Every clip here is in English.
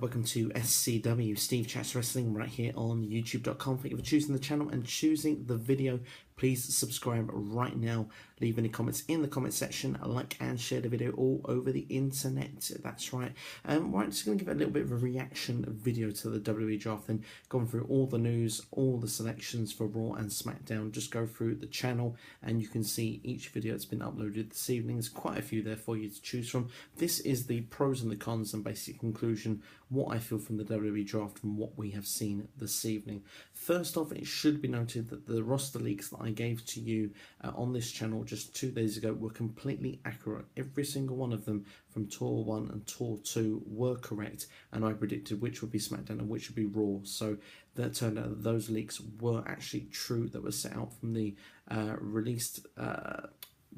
welcome to SCW, Steve Chats Wrestling, right here on YouTube.com. Thank you for choosing the channel and choosing the video. Please subscribe right now. Leave any comments in the comment section, like and share the video all over the internet. That's right. We're just going to give a little bit of a reaction video to the WWE draft and going through all the news, all the selections for Raw and SmackDown. Just go through the channel and you can see each video that's been uploaded this evening. There's quite a few there for you to choose from. This is the pros and the cons and basic conclusion, what I feel from the WWE draft from what we have seen this evening. First off, it should be noted that the roster leaks that I gave to you on this channel just 2 days ago were completely accurate. Every single one of them from Tour 1 and Tour 2 were correct, and I predicted which would be SmackDown and which would be Raw. So that turned out that those leaks were actually true, that were set out from the released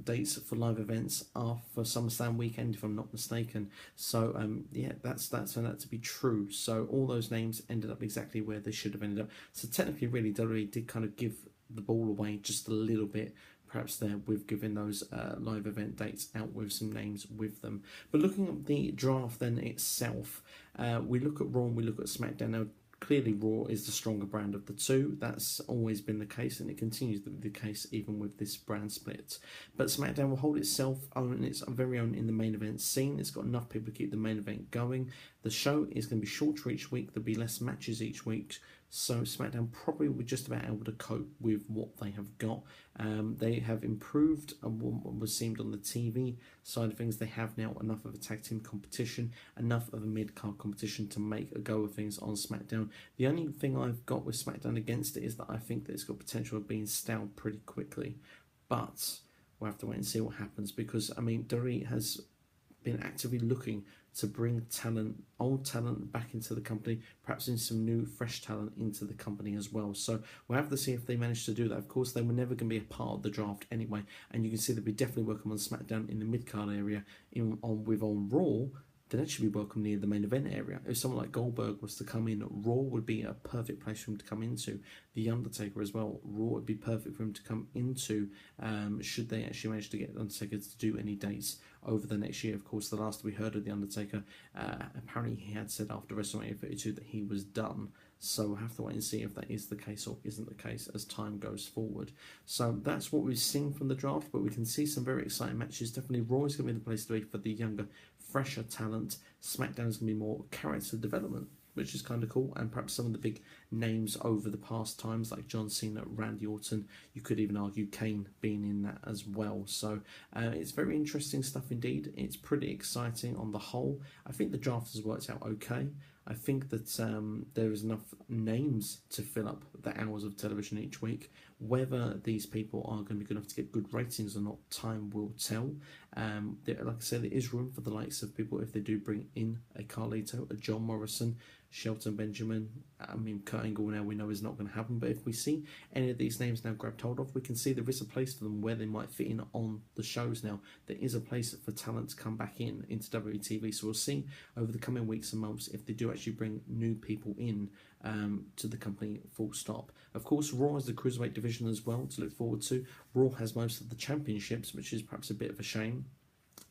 dates for live events are for SummerSlam weekend, if I'm not mistaken. So yeah, that's turned out to be true. So all those names ended up exactly where they should have ended up. So technically, really, WWE did kind of give the ball away just a little bit, perhaps there, with giving those live event dates out with some names with them. But looking at the draft then itself, we look at Raw and we look at SmackDown. Now, clearly Raw is the stronger brand of the two. That's always been the case, and it continues to be the case even with this brand split. But SmackDown will hold itself own, its very own in the main event scene. It's got enough people to keep the main event going. The show is going to be shorter each week. There'll be less matches each week. So SmackDown probably will just about able to cope with what they have got. They have improved what was seemed on the TV side of things. They have now enough of a tag team competition, enough of a mid-card competition to make a go of things on SmackDown. The only thing I've got with SmackDown against it is that I think that it's got potential of being stale pretty quickly. But we'll have to wait and see what happens, because, I mean, WWE has been actively looking to bring talent, old talent, back into the company, perhaps in some new, fresh talent into the company as well. So we'll have to see if they manage to do that. Of course, they were never going to be a part of the draft anyway, and you can see they'll be definitely welcome on SmackDown in the mid-card area. On Raw, they'd actually be welcome near the main event area. If someone like Goldberg was to come in, Raw would be a perfect place for him to come into. The Undertaker as well, Raw would be perfect for him to come into, should they actually manage to get Undertaker to do any dates over the next year. Of course, the last we heard of the Undertaker, apparently he had said after WrestleMania 32 that he was done. So we'll have to wait and see if that is the case or isn't the case as time goes forward. So that's what we've seen from the draft, but we can see some very exciting matches. Definitely Raw is going to be the place to be for the younger, fresher talent. SmackDown is going to be more character development, which is kind of cool, and perhaps some of the big names over the past times like John Cena, Randy Orton, you could even argue Kane being in that as well. So it's very interesting stuff indeed. It's pretty exciting on the whole. I think the draft has worked out okay. I think that there is enough names to fill up the hours of television each week. Whether these people are going to be good enough to get good ratings or not, time will tell. Like I said, there is room for the likes of people if they do bring in a Carlito, a John Morrison, Shelton Benjamin. I mean, Kurt Angle now we know is not going to happen, but if we see any of these names now grabbed hold of, we can see there is a place for them where they might fit in on the shows now. There is a place for talent to come back into WTV, so we'll see over the coming weeks and months if they do actually bring new people in to the company, full stop. Of course, Raw has the Cruiserweight division as well to look forward to. Raw has most of the championships, which is perhaps a bit of a shame.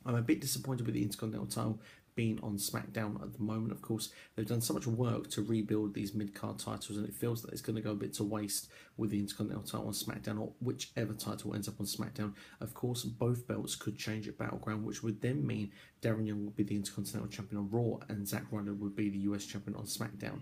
I'm a bit disappointed with the Intercontinental title being on SmackDown at the moment. Of course, they've done so much work to rebuild these mid-card titles, and it feels that it's going to go a bit to waste with the Intercontinental title on SmackDown, or whichever title ends up on SmackDown. Of course, both belts could change at Battleground, which would then mean Darren Young would be the Intercontinental Champion on Raw, and Zack Ryder would be the US Champion on SmackDown.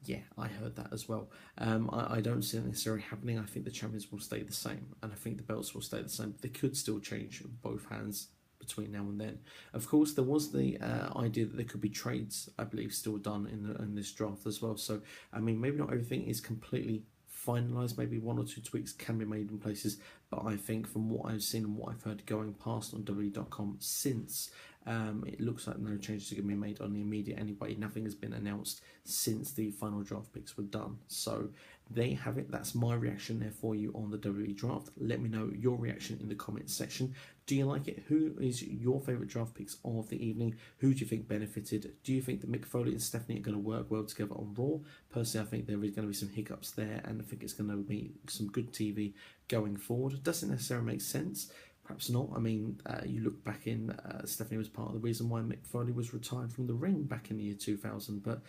Yeah, I heard that as well. I don't see that necessarily happening. I think the champions will stay the same, and I think the belts will stay the same. They could still change both hands between now and then. Of course, there was the idea that there could be trades, I believe, still done in this draft as well. So, I mean, maybe not everything is completely finalised. Maybe 1 or 2 tweaks can be made in places, but I think from what I've seen and what I've heard going past on WWE.com since, it looks like no changes are going to be made on the immediate anyway. Nothing has been announced since the final draft picks were done. So there you have it. That's my reaction there for you on the WWE draft. Let me know your reaction in the comments section. Do you like it? Who is your favourite draft picks of the evening? Who do you think benefited? Do you think that Mick Foley and Stephanie are going to work well together on Raw? Personally, I think there is going to be some hiccups there, and I think it's going to be some good TV going forward. It doesn't necessarily make sense, perhaps not. I mean, you look back in, Stephanie was part of the reason why Mick Foley was retired from the ring back in the year 2000, but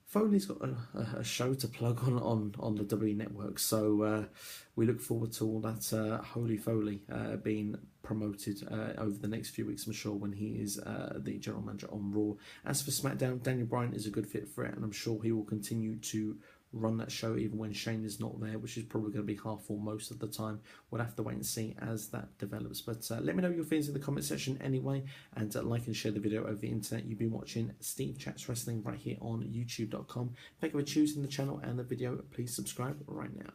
Foley's got a show to plug on the WWE network, so we look forward to all that Holy Foley being promoted over the next few weeks, I'm sure, when he is the general manager on Raw. As for SmackDown, Daniel Bryan is a good fit for it, and I'm sure he will continue to run that show even when Shane is not there, which is probably going to be half full most of the time. We'll have to wait and see as that develops. But let me know your feelings in the comment section anyway, and like and share the video over the internet. You've been watching Steve Chats Wrestling right here on youtube.com. Thank you for choosing the channel and the video. Please subscribe right now.